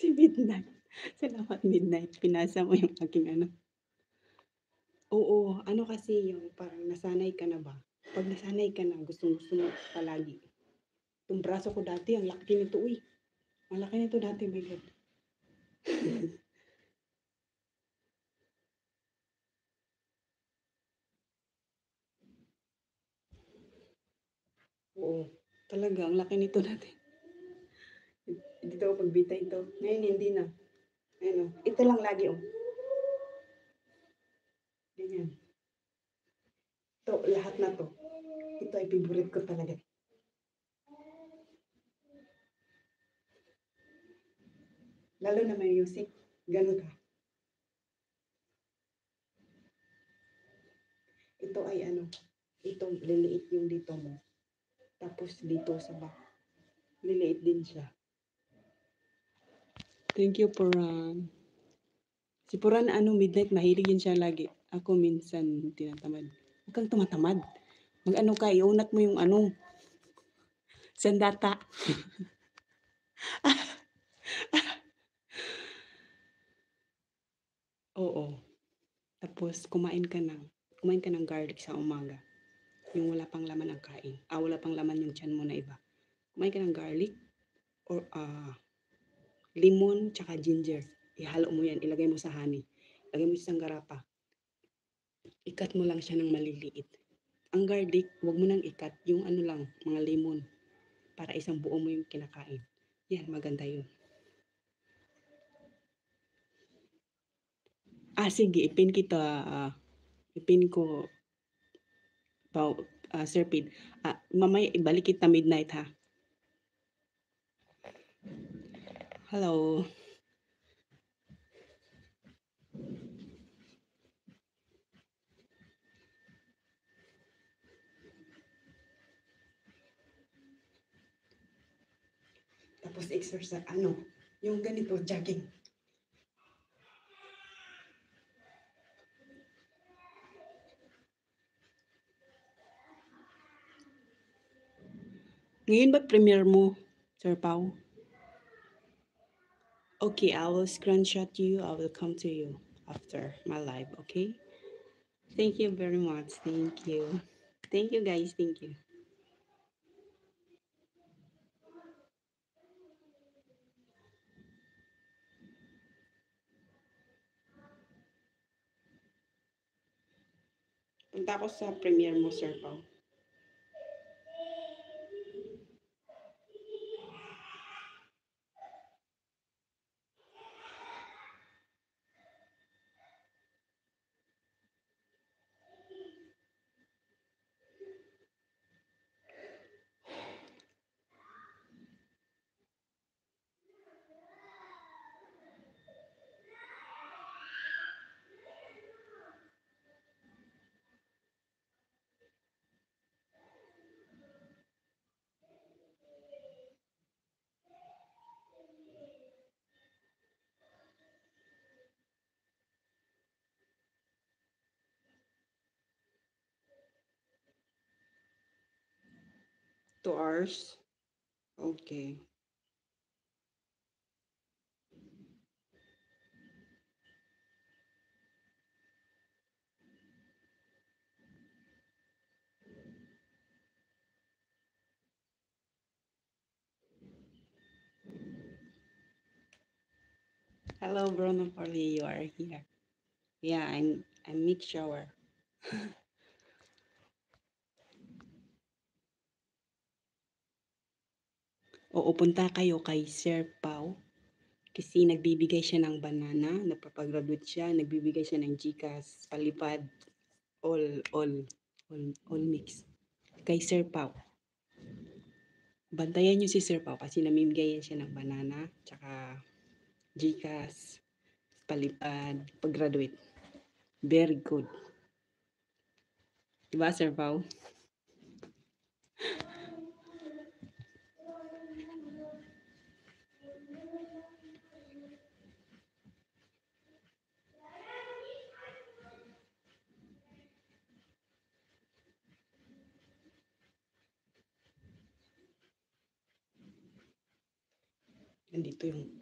Si Midnight. Salamat Midnight, pinasa mo yung aking ano. Oo, ano kasi yung parang nasanay ka na ba? 'Pag nasanay ka na gustong-gusto mo palagi. Yung braso ko dati ang laki nito, uy. Ang laki nito dati, my God. Oo, talaga ang laki nito dati. Dito ako pagbita ito. Ngayon hindi na. Ayan oh, ito lang lagi oh. Ganyan. Ito, lahat na 'to. Ito ay favorite ko talaga. Lalo na may music, gano'n ka. Ito ay ano, ito liliit yung dito mo. Tapos dito sa back, liliit din siya. Thank you, Puran. Si Puran ano, Midnight, mahilig yun siya lagi. Ako minsan tinatamad. Huwag kang tumatamad. Mag-ano ka, iunat mo yung ano, sandata. Oo. Tapos kumain ka ng garlic sa umaga. Yung wala pang laman ang kain. Wala pang laman yung tiyan mo na iba. Kumain ka ng garlic or lemon tsaka ginger. Ihalo mo yan, ilagay mo sa honey. Ilagay mo sa isang garapa. Ikat mo lang siya ng maliliit. Ang garlic, huwag mo nang ikat. Yung ano lang, mga lemon. Para isang buo mo yung kinakain. Yan, maganda yun. Sige, ipin kita. Ipin ko, Sir Pete. Mamaya, ibalik kita midnight ha. Hello. Tapos exercise, yung ganito, jogging. Ngayon ba premiere mo, Sir Pao? Okay, I will screenshot you. I will come to you after my live, okay? Thank you very much. Thank you. Thank you guys. Thank you. Punta ako sa premiere mo, Sir Pao. Two hours? Okay. Hello, Bruno Parley. You are here. Yeah, I'm Mick Shower. Oo, punta kayo kay Sir Pao. Kasi nagbibigay siya ng banana, nagpapagraduate siya, nagbibigay siya ng GCash, palipad, all, all, all mix. Kay Sir Pao. Bantayan niyo si Sir Pao kasi namimigay siya ng banana, tsaka GCash, palipad, pag-graduate. Very good. Diba, Sir Pao? Nandito yung